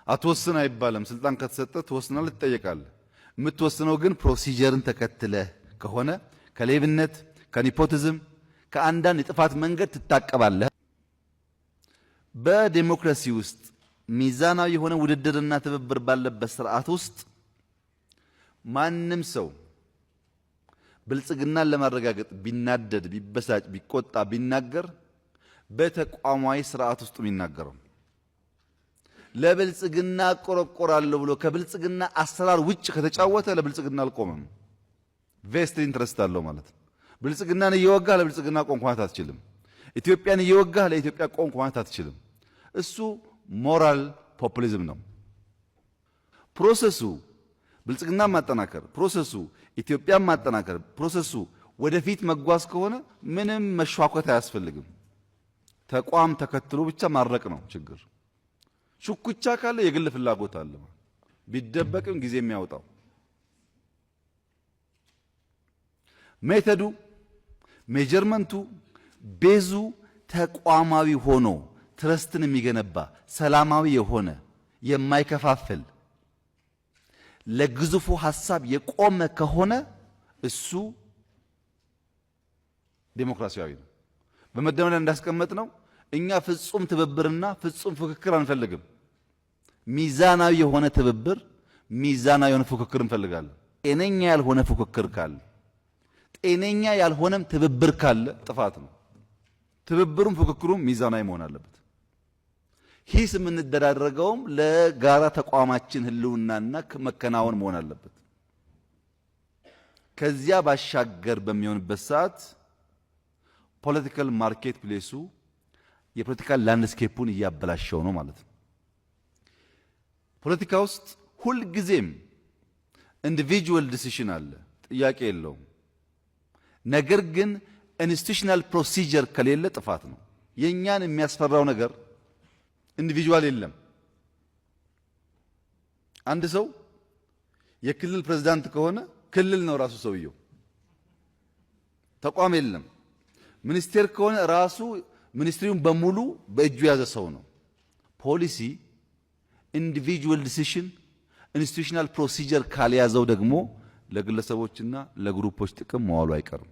አትወስን አይባልም። ስልጣን ከተሰጠ ትወስናለህ፣ ትጠየቃለህ። የምትወስነው ግን ፕሮሲጀርን ተከትለህ ከሆነ ከሌብነት፣ ከኒፖቲዝም፣ ከአንዳንድ የጥፋት መንገድ ትታቀባለህ። በዲሞክራሲ ውስጥ ሚዛናዊ የሆነ ውድድርና ትብብር ባለበት ስርዓት ውስጥ ማንም ሰው ብልጽግናን ለማረጋገጥ ቢናደድ፣ ቢበሳጭ፣ ቢቆጣ፣ ቢናገር በተቋማዊ ስርዓት ውስጥ የሚናገረው ለብልጽግና ቆረቆራለሁ ብሎ ከብልጽግና አሰራር ውጭ ከተጫወተ ለብልጽግና አልቆመም። ቬስትድ ኢንትረስት አለው ማለት ነው። ብልጽግናን እየወጋህ ለብልጽግና ቆምክ ማለት አትችልም። ኢትዮጵያን እየወጋህ ለኢትዮጵያ ቆምክ ማለት አትችልም። እሱ ሞራል ፖፑሊዝም ነው። ፕሮሰሱ ብልጽግናን ማጠናከር፣ ፕሮሰሱ ኢትዮጵያን ማጠናከር፣ ፕሮሰሱ ወደፊት መጓዝ ከሆነ ምንም መሿኮት አያስፈልግም። ተቋም ተከትሎ ብቻ ማረቅ ነው ችግር። ሽኩቻ ካለ የግል ፍላጎት አለ፣ ቢደበቅም ጊዜ የሚያወጣው። ሜተዱ፣ ሜጀርመንቱ፣ ቤዙ ተቋማዊ ሆኖ ትረስትን የሚገነባ ሰላማዊ የሆነ የማይከፋፍል ለግዙፉ ሐሳብ የቆመ ከሆነ እሱ ዴሞክራሲያዊ ነው። በመደመሪያ እንዳስቀመጥ ነው እኛ ፍጹም ትብብርና ፍጹም ፉክክር አንፈልግም። ሚዛናዊ የሆነ ትብብር፣ ሚዛናዊ የሆነ ፉክክር እንፈልጋለን። ጤነኛ ያልሆነ ፉክክር ካለ፣ ጤነኛ ያልሆነም ትብብር ካለ ጥፋት ነው። ትብብሩም ፉክክሩም ሚዛናዊ መሆን አለበት። ሂስ የምንደራደረገውም ለጋራ ተቋማችን ህልውናና መከናወን መሆን አለበት። ከዚያ ባሻገር በሚሆንበት ሰዓት ፖለቲካል ማርኬት ፕሌሱ የፖለቲካል ላንድስኬፑን እያበላሸው ነው ማለት ነው። ፖለቲካ ውስጥ ሁልጊዜም ኢንዲቪጁዋል ዲሲሽን አለ፣ ጥያቄ የለውም። ነገር ግን ኢንስቲቱሽናል ፕሮሲጀር ከሌለ ጥፋት ነው። የኛን የሚያስፈራው ነገር ኢንዲቪጁዋል የለም። አንድ ሰው የክልል ፕሬዝዳንት ከሆነ ክልል ነው ራሱ ሰውየው፣ ተቋም የለም። ሚኒስቴር ከሆነ ራሱ ሚኒስትሪውን በሙሉ በእጁ ያዘ ሰው ነው። ፖሊሲ ኢንዲቪጁዋል ዲሲሽን ኢንስቲቱሽናል ፕሮሲጀር ካልያዘው ደግሞ ለግለሰቦችና ለግሩፖች ጥቅም መዋሉ አይቀርም።